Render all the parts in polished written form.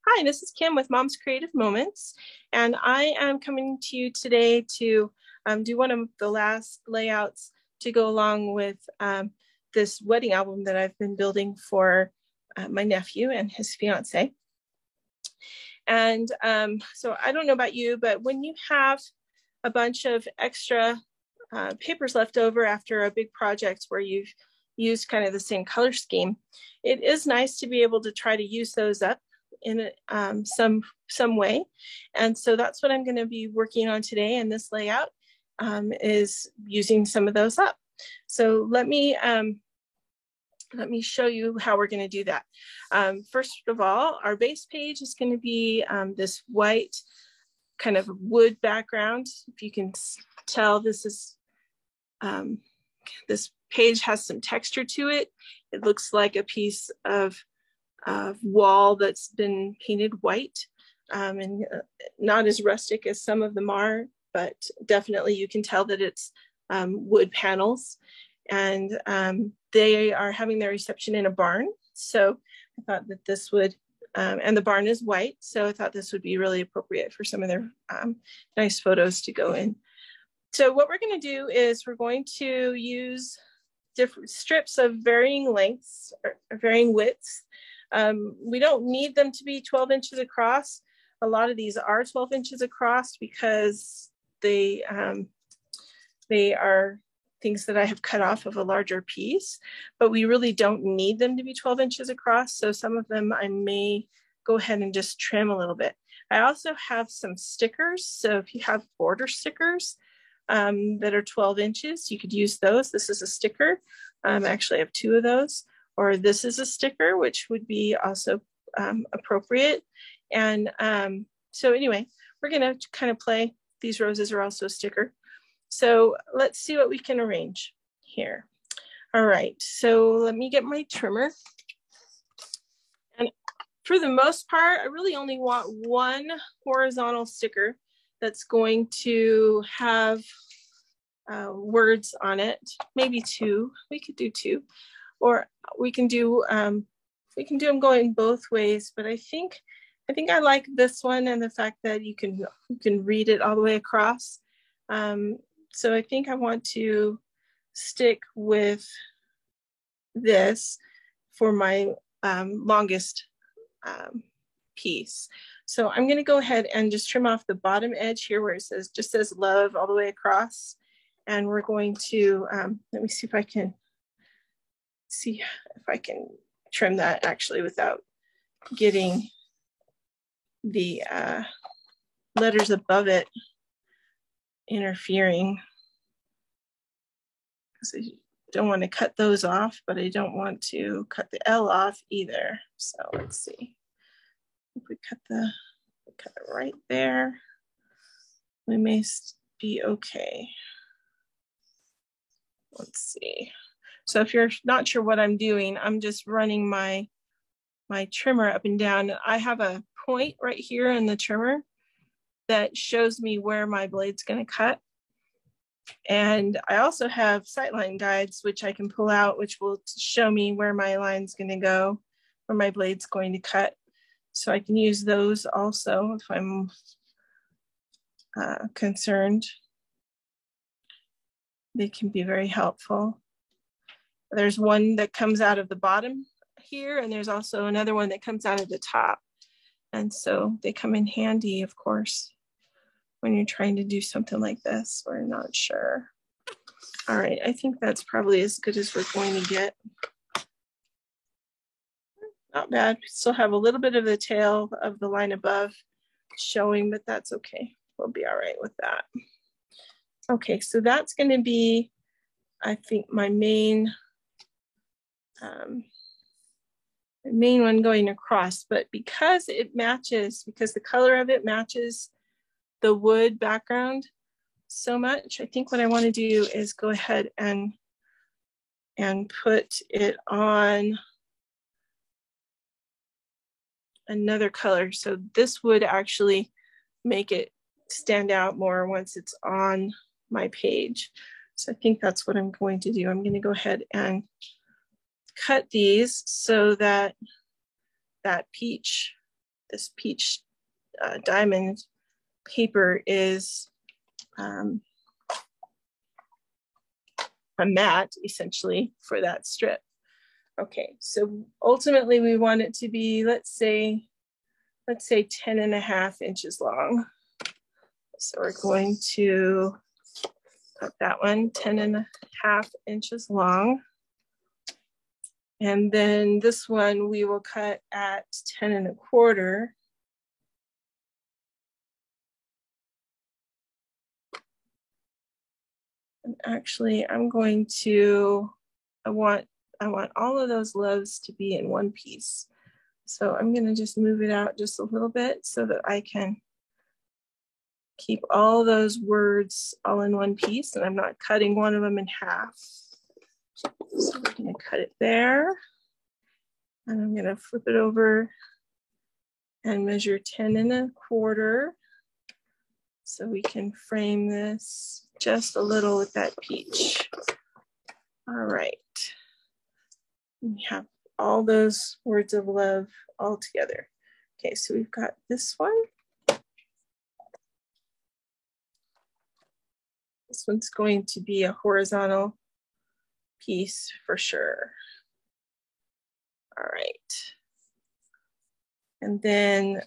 Hi, this is Kim with Mom's Creative Moments, and I am coming to you today to do one of the last layouts to go along with this wedding album that I've been building for my nephew and his fiance. And so I don't know about you, but when you have a bunch of extra papers left over after a big project where you've used kind of the same color scheme, it is nice to be able to try to use those up in some way. And so that's what I'm going to be working on today. And this layout is using some of those up. So let me show you how we're going to do that. First of all, our base page is going to be this white kind of wood background. If you can tell, this page has some texture to it. It looks like a piece of wall that's been painted white, and not as rustic as some of them are, but definitely you can tell that it's wood panels. And they are having their reception in a barn. So I thought that this would, and the barn is white, so I thought this would be really appropriate for some of their nice photos to go in. So what we're going to do is we're going to use different strips of varying lengths or varying widths. We don't need them to be 12 inches across. A lot of these are 12 inches across because they are things that I have cut off of a larger piece, but we really don't need them to be 12 inches across. So some of them I may go ahead and just trim a little bit. I also have some stickers. So if you have border stickers that are 12 inches, you could use those. This is a sticker. Actually, I have two of those. Or this is a sticker, which would be also appropriate. And so anyway, we're gonna kind of play. These roses are also a sticker. So let's see what we can arrange here. All right, so let me get my trimmer. And for the most part, I really only want one horizontal sticker that's going to have words on it, maybe two. We could do two. Or we can do them going both ways, but I think I like this one and the fact that you can read it all the way across. So I think I want to stick with this for my longest piece. So I'm going to go ahead and just trim off the bottom edge here where it just says love all the way across, and we're going to let me see if I can trim that actually without getting the letters above it interfering. So I don't want to cut those off, but I don't want to cut the L off either. So let's see. If we cut it right there, we may be okay. Let's see. So if you're not sure what I'm doing, I'm just running my trimmer up and down. I have a point right here in the trimmer that shows me where my blade's going to cut. And I also have sightline guides, which I can pull out, which will show me where my line's going to go, where my blade's going to cut. So I can use those also if I'm concerned. They can be very helpful. There's one that comes out of the bottom here, and there's also another one that comes out of the top. And so they come in handy, of course, when you're trying to do something like this. We're not sure. All right, I think that's probably as good as we're going to get. Not bad. We still have a little bit of the tail of the line above showing, but that's okay. We'll be all right with that. Okay, so that's going to be, I think, my main one going across, but because the color of it matches the wood background so much, I think what I want to do is go ahead and put it on another color. So this would actually make it stand out more once it's on my page. So I think that's what I'm going to do. I'm going to go ahead and cut these so that that peach this peach diamond paper is a mat essentially for that strip. Okay, so ultimately we want it to be, let's say 10.5 inches long. So we're going to cut that one 10.5 inches long. And then this one we will cut at 10.25. And actually I'm going to, I want all of those loaves to be in one piece. So I'm gonna just move it out just a little bit so that I can keep all those words all in one piece and I'm not cutting one of them in half. So we're gonna cut it there. And I'm gonna flip it over and measure 10.25 so we can frame this just a little with that peach. All right. We have all those words of love all together. Okay, so we've got this one. This one's going to be a horizontal piece for sure. All right. And then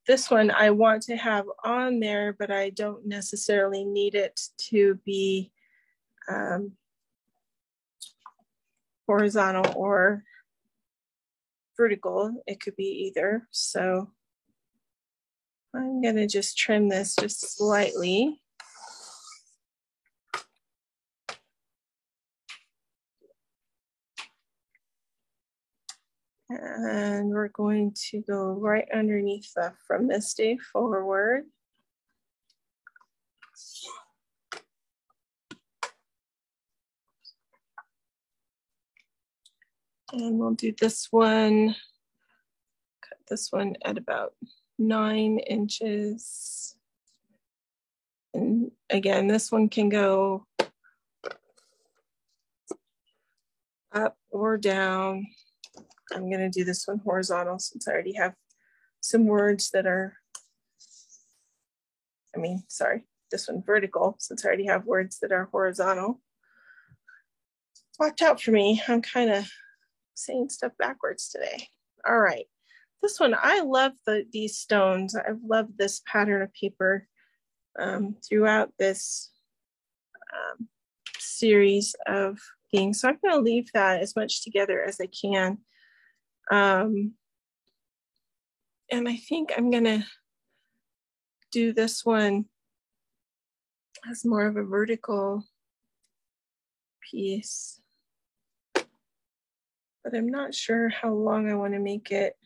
this one I want to have on there, but I don't necessarily need it to be horizontal or vertical. It could be either. So I'm gonna just trim this just slightly. And we're going to go right underneath the from this day forward. And we'll do this one, cut this one at about 9 inches. And again, this one can go up or down. I'm gonna do this one horizontal since I already have some words that are, this one vertical since I already have words that are horizontal. Watch out for me, I'm kind of saying stuff backwards today. All right, this one, I love these stones. I've loved this pattern of paper throughout this series of things. So I'm gonna leave that as much together as I can. And I think I'm gonna do this one as more of a vertical piece, but I'm not sure how long I want to make it.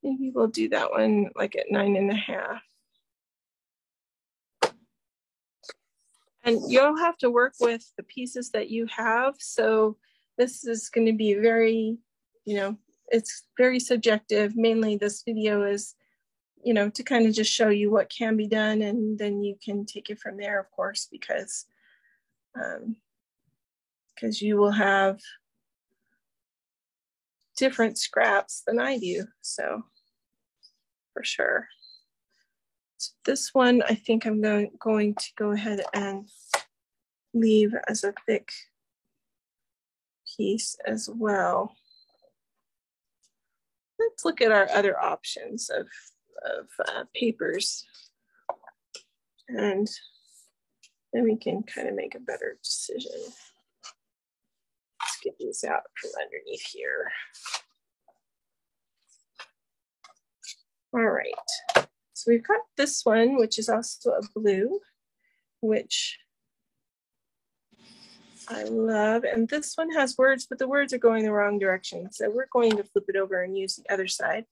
Maybe we'll do that one like at 9.5. And you'll have to work with the pieces that you have. So this is going to be very, it's very subjective. Mainly this video is, to kind of just show you what can be done, and then you can take it from there, of course, because you will have different scraps than I do. So for sure. So this one, I think I'm going to go ahead and leave as a thick piece as well. Let's look at our other options of papers, and then we can kind of make a better decision. Let's get these out from underneath here. All right, so we've got this one, which is also a blue, which I love. And this one has words, but the words are going the wrong direction. So we're going to flip it over and use the other side.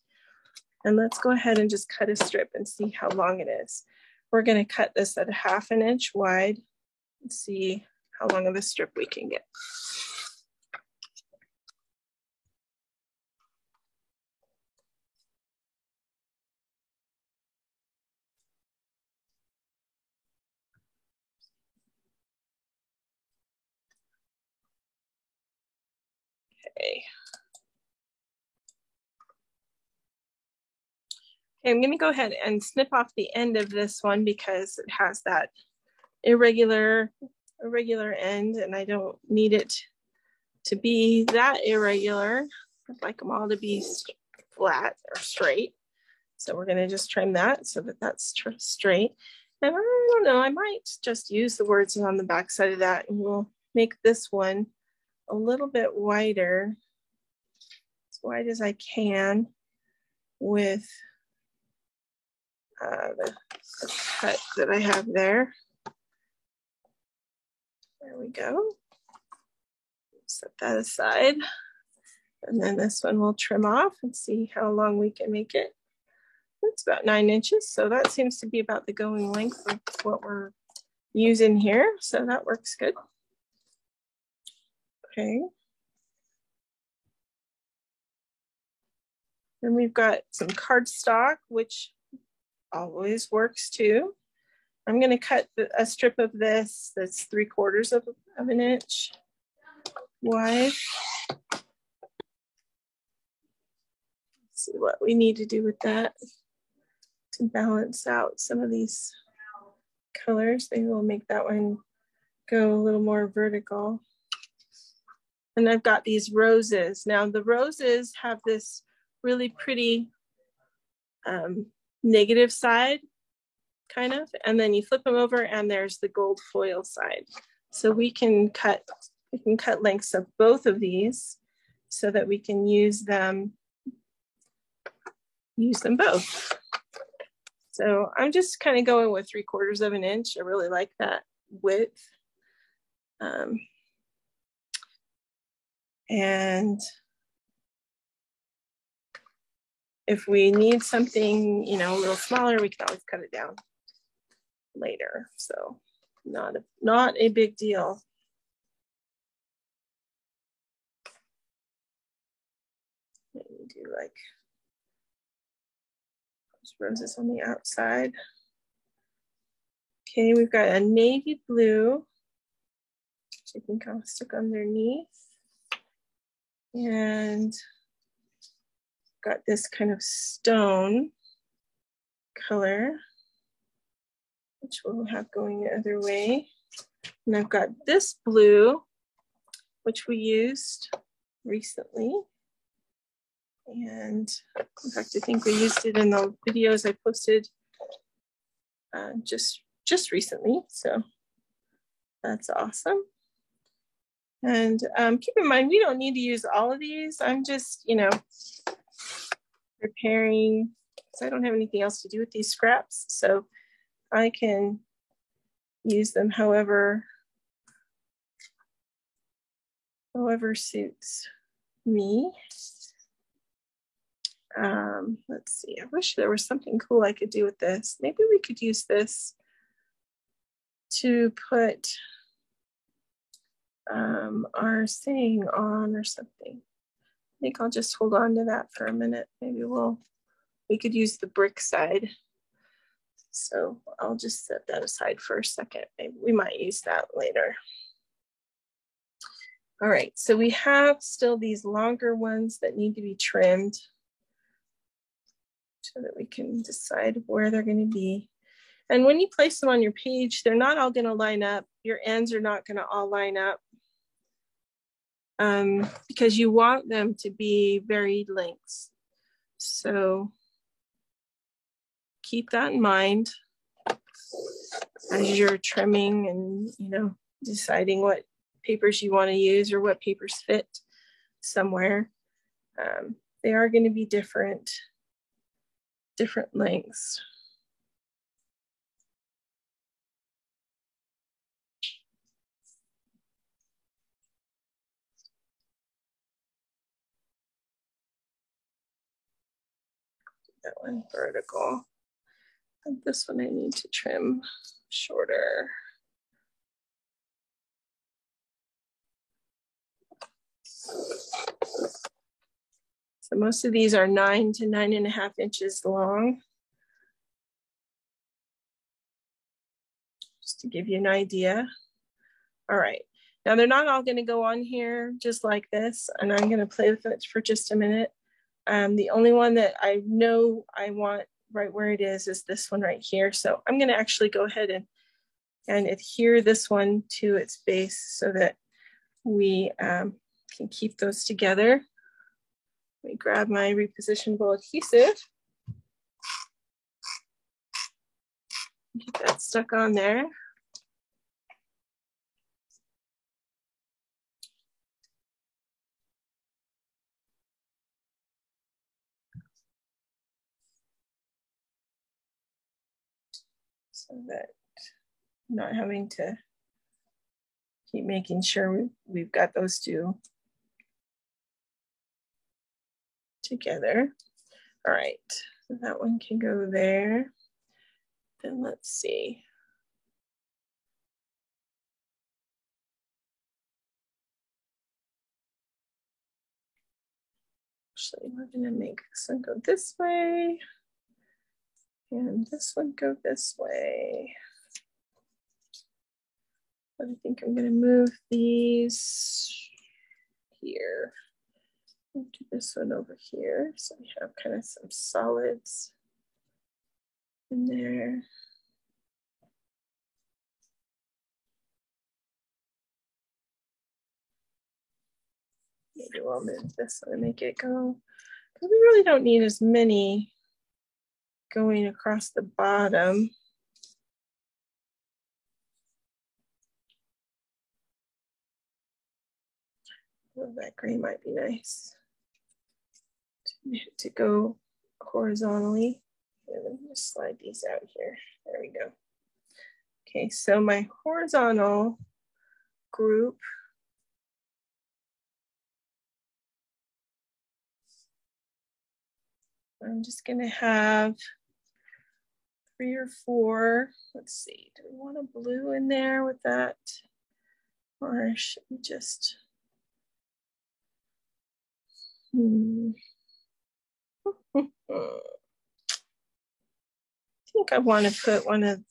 And let's go ahead and just cut a strip and see how long it is. We're going to cut this at 1/2 inch wide and see how long of a strip we can get. Okay. Okay, I'm going to go ahead and snip off the end of this one because it has that irregular end, and I don't need it to be that irregular. I'd like them all to be flat or straight. So we're going to just trim that so that that's straight. And I don't know, I might just use the words on the back side of that, and we'll make this one a little bit wider, as wide as I can, with the cut that I have there. There we go. Set that aside. And then this one we'll trim off and see how long we can make it. It's about 9 inches. So that seems to be about the going length of what we're using here. So that works good. Okay. Then we've got some cardstock, which always works too. I'm going to cut a strip of this that's 3/4 of an inch wide. Let's see what we need to do with that to balance out some of these colors. Maybe we'll make that one go a little more vertical. And I've got these roses. Now the roses have this really pretty negative side, kind of, and then you flip them over and there's the gold foil side. So we can cut lengths of both of these so that we can use them both. So I'm just kind of going with 3/4 of an inch. I really like that width. And if we need something, you know, a little smaller, we can always cut it down later. So not a big deal. Maybe do like those roses on the outside. Okay, we've got a navy blue, which I think I'll stick underneath. And got this kind of stone color, which we'll have going the other way. And I've got this blue, which we used recently. And in fact, I think we used it in the videos I posted just recently. So that's awesome. And keep in mind, we don't need to use all of these. I'm just, you know, preparing, because I don't have anything else to do with these scraps. So I can use them however suits me. Let's see, I wish there was something cool I could do with this. Maybe we could use this to put our saying on or something. I think I'll just hold on to that for a minute. Maybe we could use the brick side. So I'll just set that aside for a second. Maybe we might use that later. All right, so we have still these longer ones that need to be trimmed so that we can decide where they're going to be. And when you place them on your page, they're not all going to line up. Your ends are not going to all line up because you want them to be varied lengths. So keep that in mind as you're trimming and, you know, deciding what papers you want to use or what papers fit somewhere. They are going to be different lengths. That one vertical. And this one I need to trim shorter. So most of these are 9 to 9.5 inches long. Just to give you an idea. All right, Now they're not all gonna go on here just like this, and I'm gonna play with it for just a minute. The only one that I know I want right where it is this one right here. So I'm gonna actually go ahead and adhere this one to its base so that we can keep those together. Let me grab my repositionable adhesive. Get that stuck on there. So that I'm not having to keep making sure we've got those two together. All right, so that one can go there. Then let's see. Actually, we're gonna make this one go this way and this one go this way. But I think I'm gonna move these here. I'll do this one over here. So we have kind of some solids in there. Maybe we'll move this one and make it go. Because we really don't need as many going across the bottom. Oh, that gray might be nice to go horizontally. Let me just slide these out here. There we go. Okay, so my horizontal group I'm just gonna have 3 or 4. Let's see, do we want a blue in there with that? Or should we just, I think I want to put one of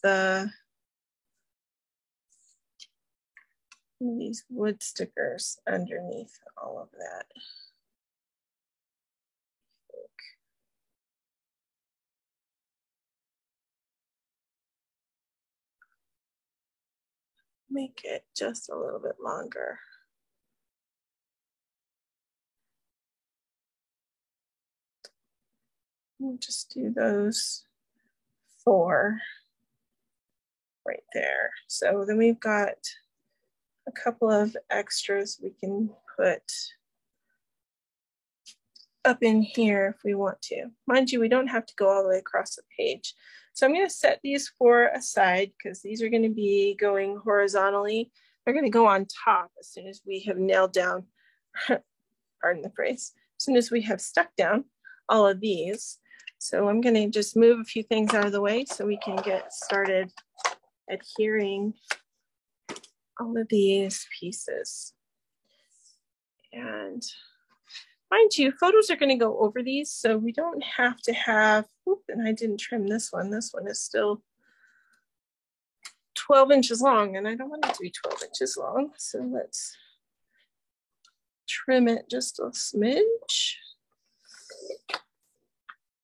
these wood stickers underneath all of that. Make it just a little bit longer. We'll just do those 4 right there. So then we've got a couple of extras we can put up in here if we want to. Mind you, we don't have to go all the way across the page. So I'm going to set these 4 aside because these are going to be going horizontally. They're going to go on top as soon as we have nailed down, pardon the phrase, as soon as we have stuck down all of these. So I'm going to just move a few things out of the way so we can get started adhering all of these pieces. And mind you, photos are going to go over these, so we don't have to have, and I didn't trim this one. This one is still 12 inches long, and I don't want it to be 12 inches long. So let's trim it just a smidge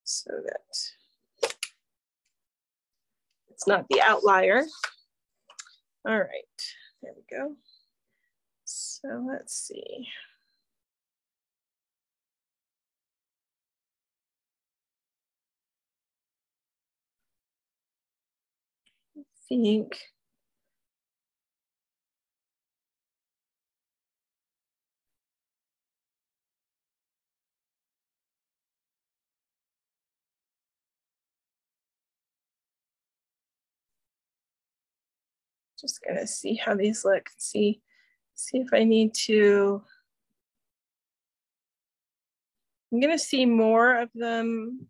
so that it's not the outlier. All right, there we go. So let's see. I think just gonna see how these look. See if I need to. I'm gonna see more of them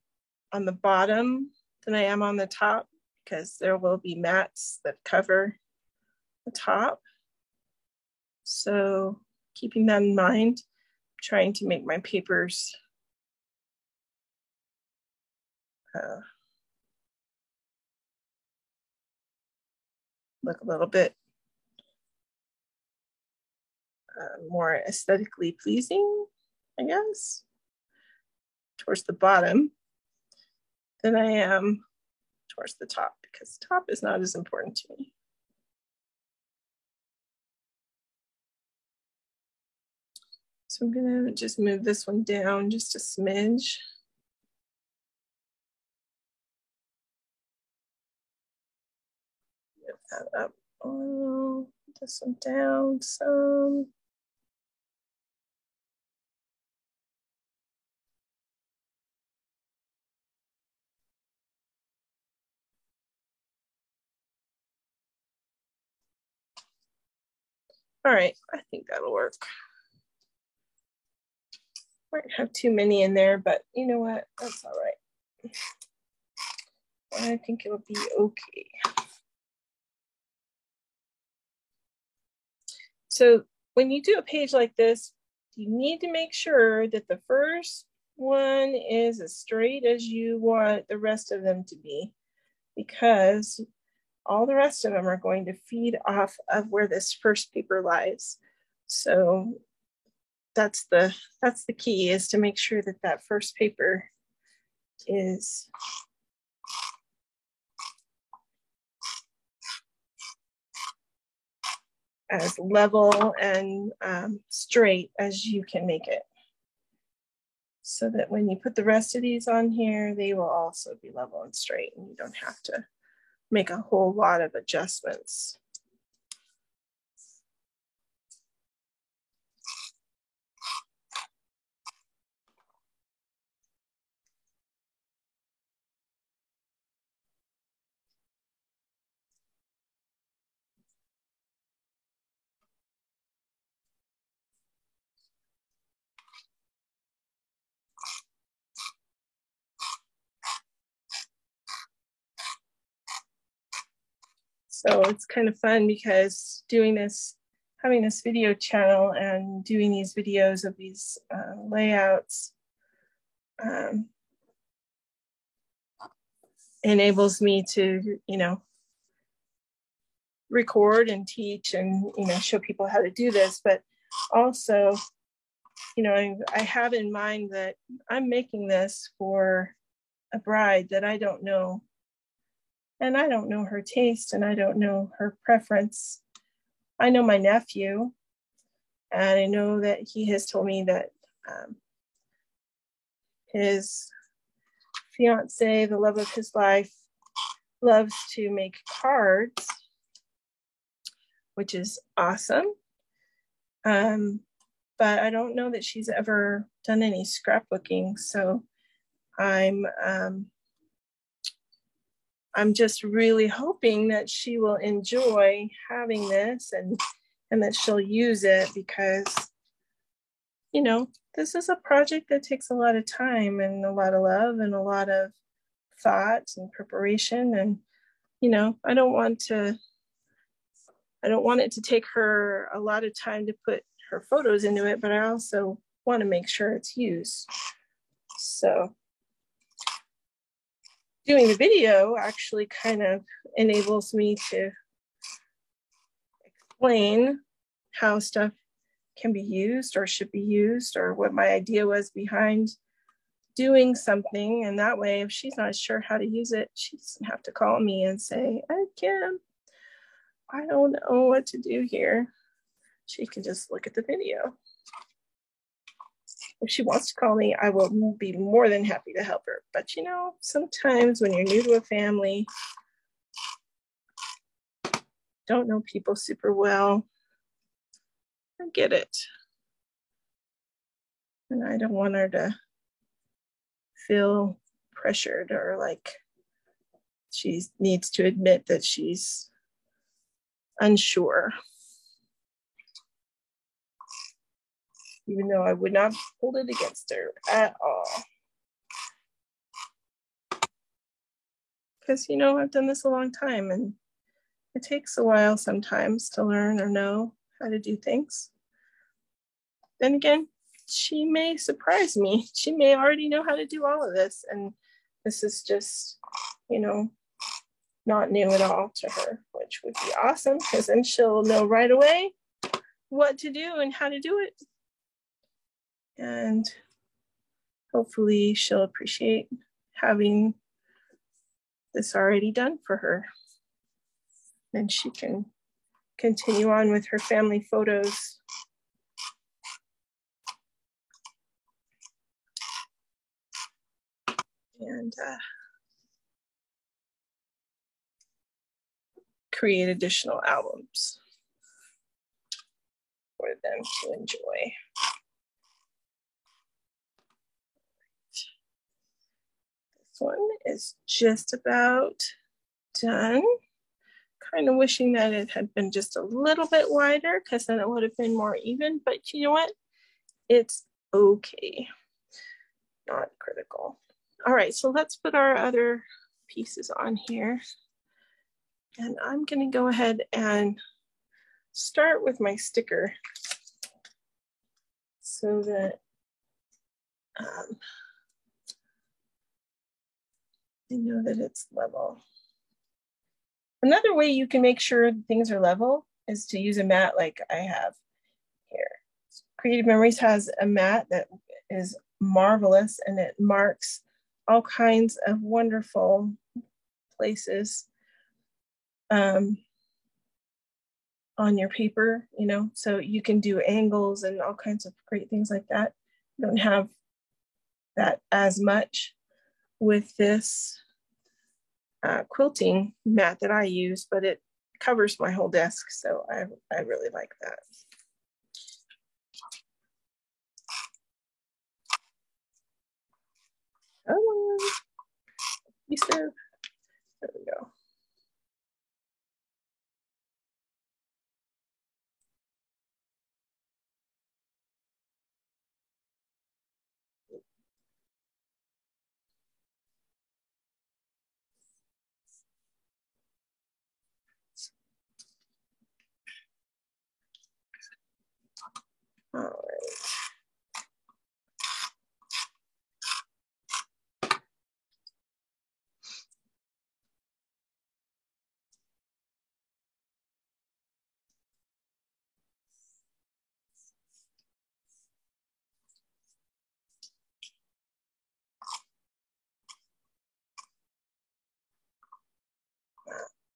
on the bottom than I am on the top because there will be mats that cover the top. So keeping that in mind, I'm trying to make my papers look a little bit more aesthetically pleasing, I guess, towards the bottom than I am towards the top, because top is not as important to me. So I'm gonna just move this one down just a smidge. Move that up. Oh, this one down some. All right, I think that'll work. Might have too many in there, but you know what? That's all right. I think it'll be okay. So when you do a page like this, you need to make sure that the first one is as straight as you want the rest of them to be, because all the rest of them are going to feed off of where this first paper lies. So that's the key, is to make sure that that first paper is as level and straight as you can make it, so that when you put the rest of these on here, they will also be level and straight, and you don't have to make a whole lot of adjustments. So it's kind of fun, because doing this, having this video channel and doing these videos of these layouts enables me to, you know, record and teach and, you know, show people how to do this. But also, you know, I have in mind that I'm making this for a bride that I don't know. And I don't know her taste, and I don't know her preference. I know my nephew, and I know that he has told me that his fiance, the love of his life, loves to make cards, which is awesome. But I don't know that she's ever done any scrapbooking. So I'm just really hoping that she will enjoy having this, and that she'll use it, because, you know, this is a project that takes a lot of time and a lot of love and a lot of thought and preparation. And, you know, I don't want it to take her a lot of time to put her photos into it, but I also want to make sure it's used. So doing the video actually kind of enables me to explain how stuff can be used or should be used, or what my idea was behind doing something. And that way, if she's not sure how to use it, she doesn't have to call me and say, Kim, I don't know what to do here. She can just look at the video. If she wants to call me, I will be more than happy to help her. But, you know, sometimes when you're new to a family, don't know people super well, I get it. And I don't want her to feel pressured, or like she needs to admit that she's unsure. Even though I would not hold it against her at all. Because, you know, I've done this a long time, and it takes a while sometimes to learn or know how to do things. Then again, she may surprise me. She may already know how to do all of this, and this is just, you know, not new at all to her, which would be awesome, because then she'll know right away what to do and how to do it. And hopefully she'll appreciate having this already done for her. And she can continue on with her family photos. And create additional albums for them to enjoy. This one is just about done. Kind of wishing that it had been just a little bit wider because then it would have been more even, but you know what? It's okay, not critical. All right, so let's put our other pieces on here. And I'm gonna go ahead and start with my sticker so that I know that it's level. Another way you can make sure things are level is to use a mat like I have here. Creative Memories has a mat that is marvelous and it marks all kinds of wonderful places on your paper, you know, so you can do angles and all kinds of great things like that. You don't have that as much with this quilting mat that I use, but it covers my whole desk, so I really like that. Oh, there we go. All right.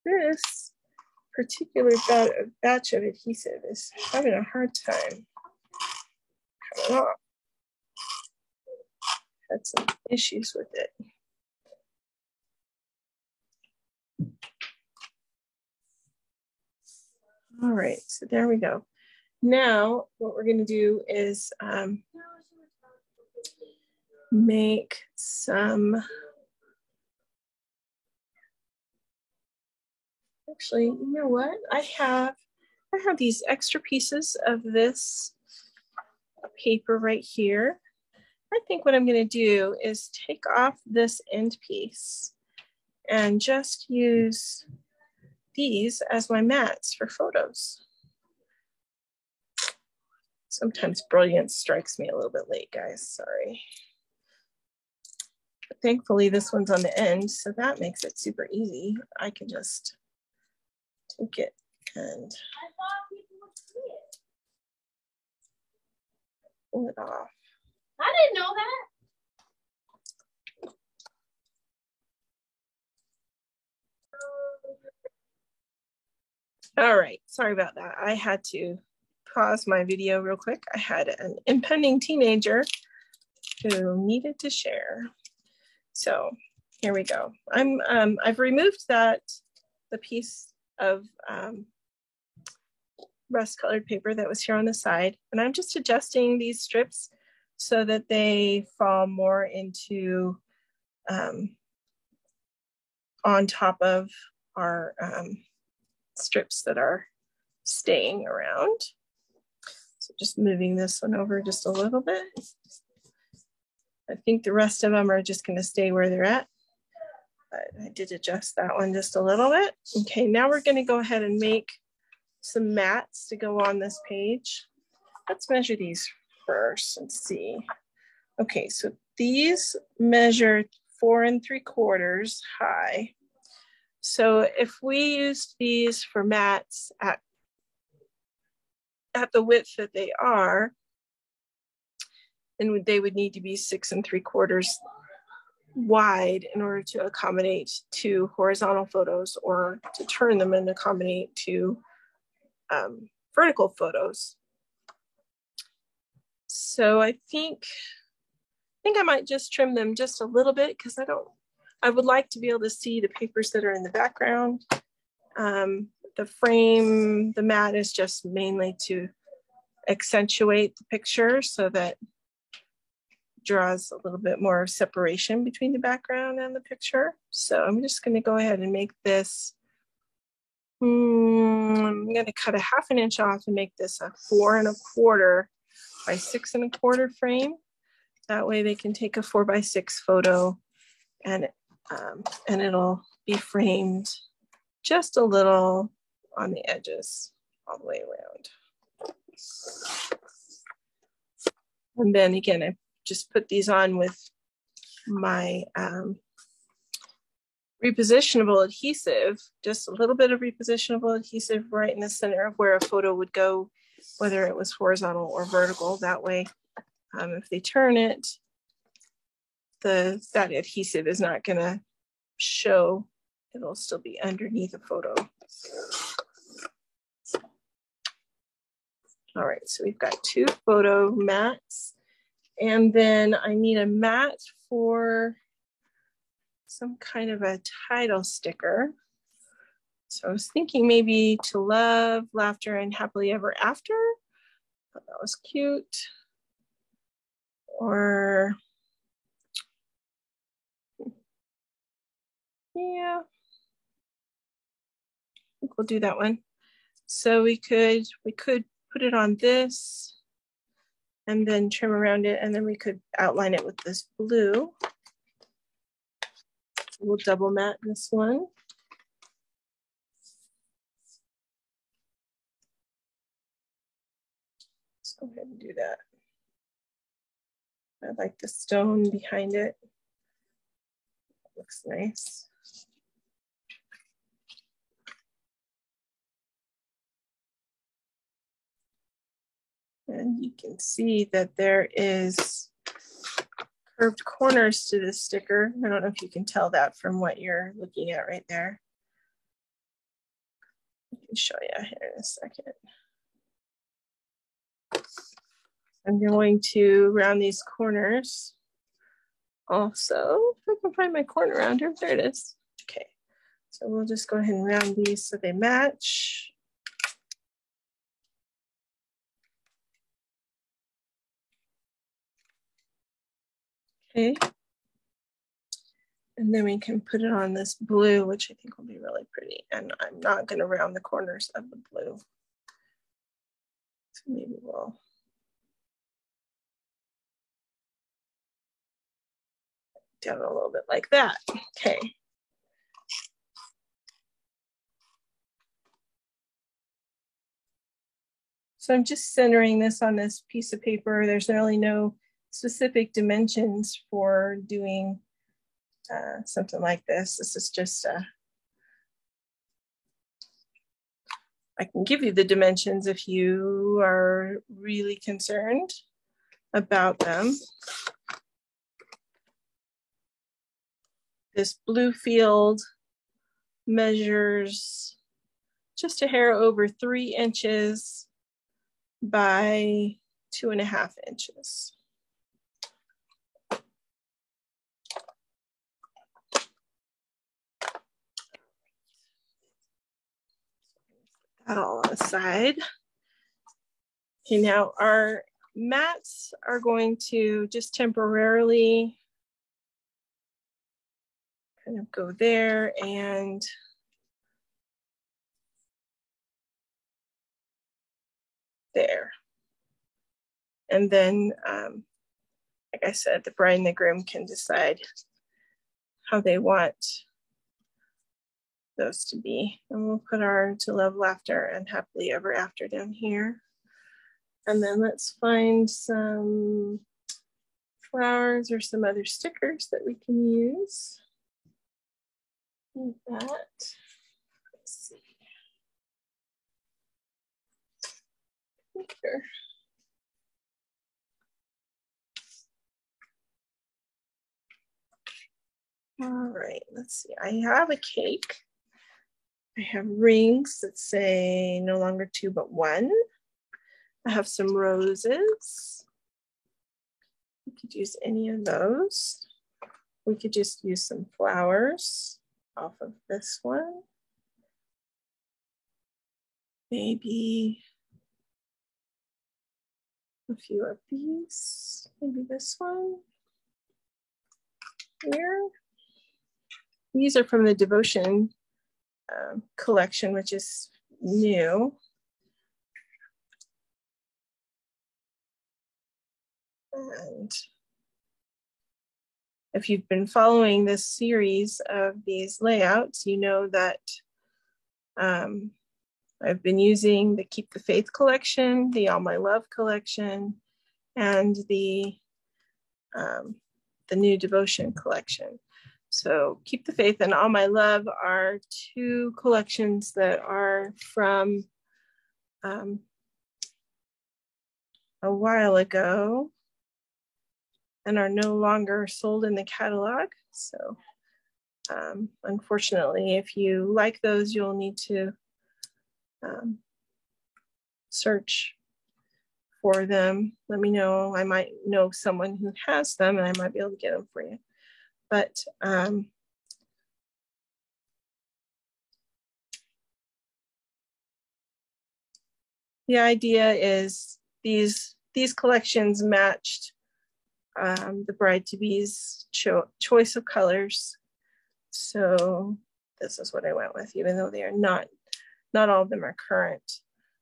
This particular batch of adhesive is having a hard time coming off. Had some issues with it. All right, so there we go. Now, what we're going to do is make some, actually, you know what? I have these extra pieces of this paper right here. I think what I'm going to do is take off this end piece and just use these as my mats for photos. Sometimes brilliance strikes me a little bit late, guys, sorry. But thankfully this one's on the end, so that makes it super easy. I can just take it and pull it off. I didn't know that. All right, sorry about that. I had to pause my video real quick. I had an impending teenager who needed to share. So here we go. I've removed the piece of rust colored paper that was here on the side, and I'm just adjusting these strips so that they fall more into on top of our strips that are staying around. So just moving this one over just a little bit. I think the rest of them are just going to stay where they're at. But I did adjust that one just a little bit. Okay, now we're going to go ahead and make some mats to go on this page. Let's measure these first and see. Okay, so these measure 4 3/4 high. So if we used these for mats at at the width that they are, and they would need to be 6 3/4 wide in order to accommodate two horizontal photos, or to turn them and accommodate two vertical photos. So I think I might just trim them just a little bit, because I would like to be able to see the papers that are in the background. The frame, the mat is just mainly to accentuate the picture so that draws a little bit more separation between the background and the picture. So I'm just going to go ahead and make this, I'm going to cut a 1/2 inch off and make this a 4 1/4 by 6 1/4 frame. That way they can take a 4 by 6 photo, and it'll be framed just a little on the edges all the way around. And then again, I just put these on with my repositionable adhesive, just a little bit of repositionable adhesive right in the center of where a photo would go, whether it was horizontal or vertical. That way, if they turn it, that adhesive is not gonna show. It'll still be underneath the photo. All right, so we've got 2 photo mats, and then I need a mat for some kind of a title sticker. So I was thinking maybe To Love, Laughter, and Happily Ever After. Thought that was cute. Or, yeah, I think we'll do that one. So we could put it on this and then trim around it, and then we could outline it with this blue. We'll double mat this one. Let's go ahead and do that. I like the stone behind it. Looks nice. And you can see that there is curved corners to this sticker. I don't know if you can tell that from what you're looking at right there. I can show you here in a second. I'm going to round these corners. Also, if I can find my corner rounder, there it is. Okay, so we'll just go ahead and round these so they match. Okay, and then we can put it on this blue, which I think will be really pretty. And I'm not going to round the corners of the blue. So maybe we'll down a little bit like that. Okay. So I'm just centering this on this piece of paper. There's really no specific dimensions for doing something like this. This is just I can give you the dimensions if you are really concerned about them. This blue field measures just a hair over 3 inches by 2.5 inches. That all aside. Okay, now our mats are going to just temporarily kind of go there and there. And then, like I said, the bride and the groom can decide how they want those to be. And we'll put our To Love, Laughter, and Happily Ever After down here. And then let's find some flowers or some other stickers that we can use. Like that. Let's see. Here. All right, let's see. I have a cake. I have rings that say no longer 2 but 1. I have some roses. We could use any of those. We could just use some flowers off of this one. Maybe a few of these. Maybe this one here. These are from the Devotion collection, which is new. And if you've been following this series of these layouts, you know that I've been using the Keep the Faith collection, the All My Love collection, and the new Devotion collection. So Keep the Faith and All My Love are 2 collections that are from a while ago and are no longer sold in the catalog. So unfortunately, if you like those, you'll need to search for them. Let me know. I might know someone who has them and I might be able to get them for you. But the idea is these collections matched the bride-to-be's choice of colors. So this is what I went with, even though they are not all of them are current.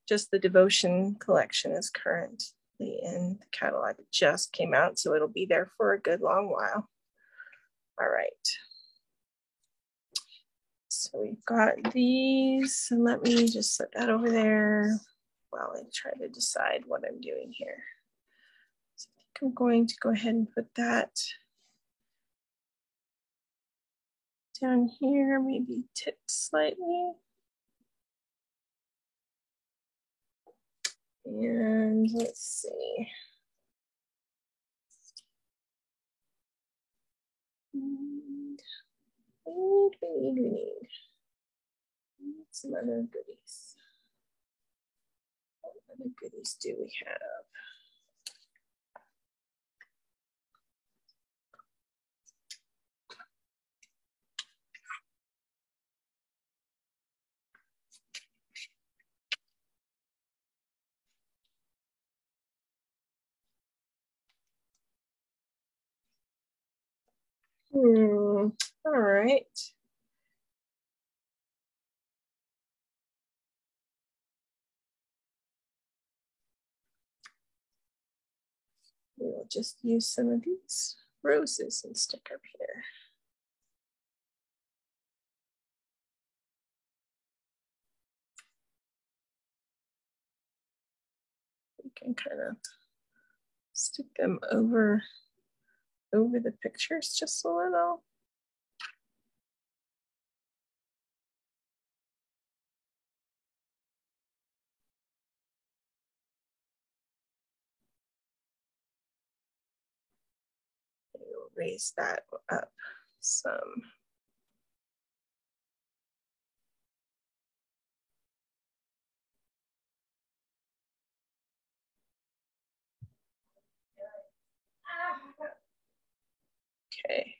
Just the Devotion collection is currently in the catalog. It just came out, so it'll be there for a good long while. All right. So we've got these, and let me just set that over there while I try to decide what I'm doing here. So I think I'm going to go ahead and put that down here, maybe tipped slightly. And let's see. We need some other goodies. What other goodies do we have? All right. We will just use some of these roses and stick up here. We can kind of stick them over the pictures just a little. We'll raise that up some. Okay.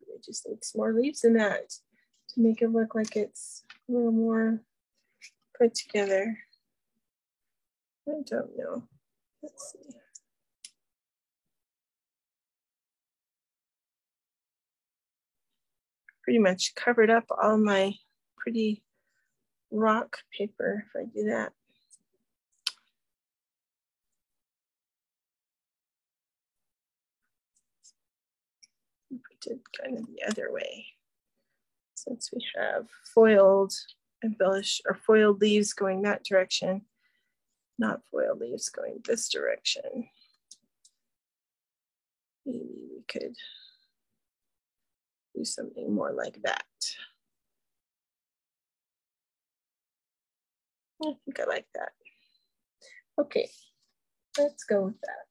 I just need some more leaves in that to make it look like it's a little more put together. I don't know. Let's see. Pretty much covered up all my pretty rock paper if I do that. Put it kind of the other way, since we have foiled embellish or foiled leaves going that direction, not foiled leaves going this direction. Maybe we could do something more like that. I think I like that. Okay, let's go with that.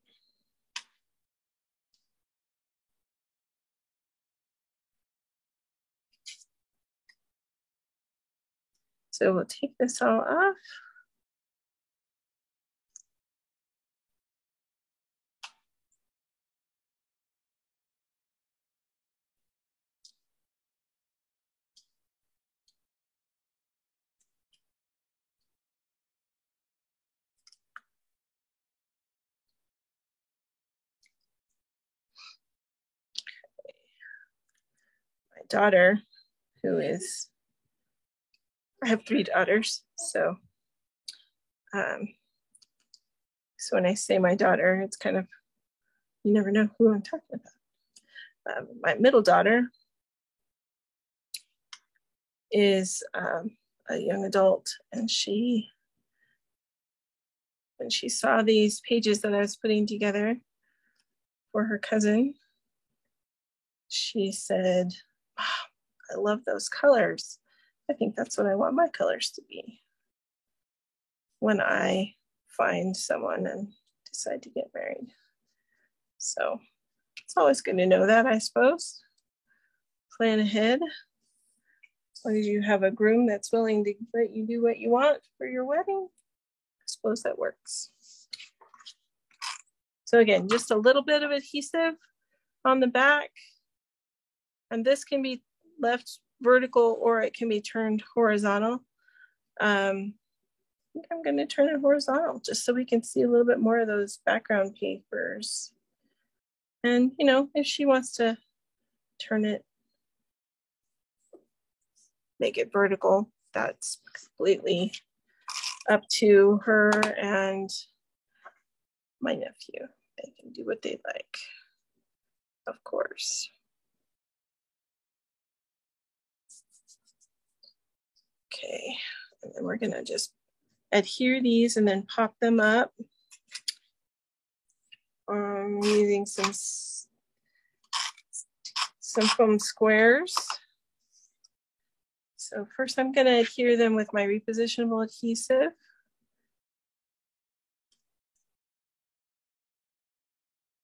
So we'll take this all off. My daughter, who is, I have 3 daughters, so when I say my daughter, it's kind of, you never know who I'm talking about. My middle daughter is a young adult, and when she saw these pages that I was putting together for her cousin, she said, oh, I love those colors. I think that's what I want my colors to be when I find someone and decide to get married. So it's always good to know that, I suppose. Plan ahead. As long as you have a groom that's willing to let you do what you want for your wedding, I suppose that works. So again, just a little bit of adhesive on the back. And this can be left vertical or it can be turned horizontal. I think I'm going to turn it horizontal just so we can see a little bit more of those background papers. And, you know, if she wants to turn it, make it vertical, that's completely up to her and my nephew. They can do what they like, of course. Okay, and then we're gonna just adhere these and then pop them up. Using some foam squares. So first I'm gonna adhere them with my repositionable adhesive.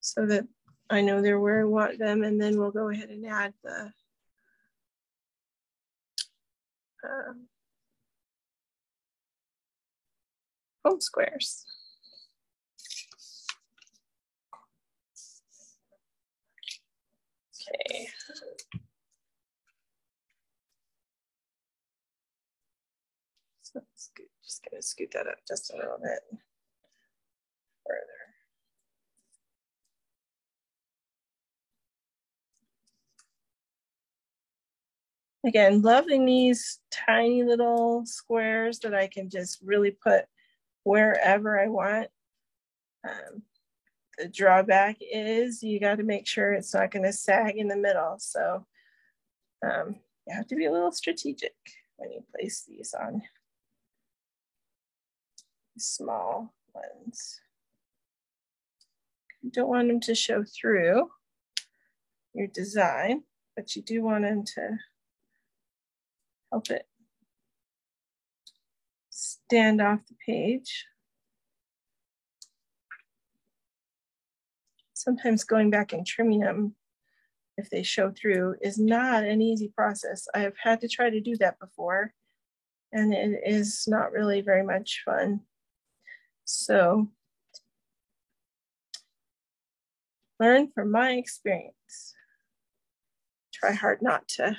So that I know they're where I want them, and then we'll go ahead and add the foam squares. Okay. So just gonna scoot that up just a little bit further. Again, loving these tiny little squares that I can just really put wherever I want. The drawback is you got to make sure it's not going to sag in the middle. So you have to be a little strategic when you place these on small ones. You don't want them to show through your design, but you do want them to help it stand off the page. Sometimes going back and trimming them if they show through is not an easy process. I have had to try to do that before, and it is not really very much fun. So learn from my experience. Try hard not to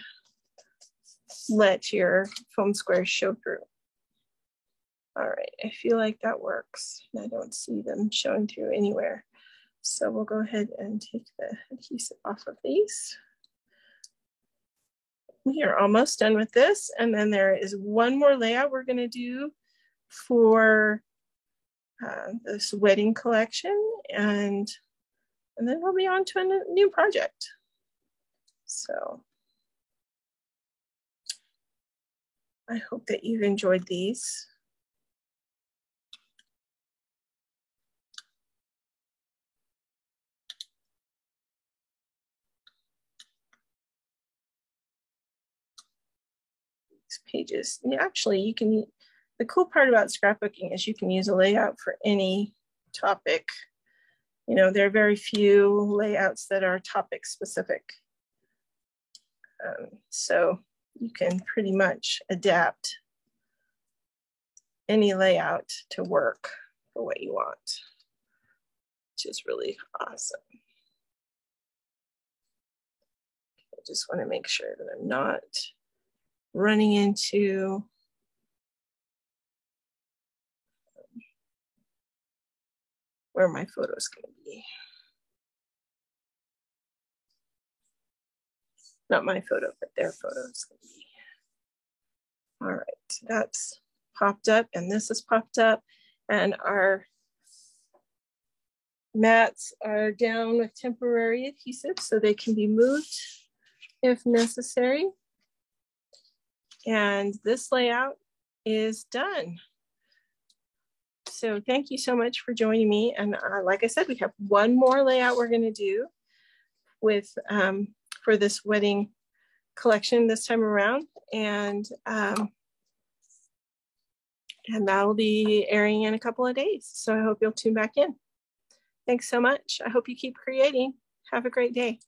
let your foam squares show through. All right, I feel like that works. I don't see them showing through anywhere. So we'll go ahead and take the adhesive off of these. We are almost done with this. And then there is one more layout we're gonna do for this wedding collection. And then we'll be on to a new project. So I hope that you've enjoyed these. These pages, and actually you can, the cool part about scrapbooking is you can use a layout for any topic. You know, there are very few layouts that are topic specific. So you can pretty much adapt any layout to work for what you want, which is really awesome. I just want to make sure that I'm not running into where my photo is going to be. Not my photo, but their photo is going to be. All right, that's popped up and this is popped up, and our mats are down with temporary adhesive so they can be moved if necessary. And this layout is done. So thank you so much for joining me. And like I said, we have one more layout we're going to do with for this wedding collection this time around, and that'll be airing in a couple of days. So I hope you'll tune back in. Thanks so much. I hope you keep creating. Have a great day.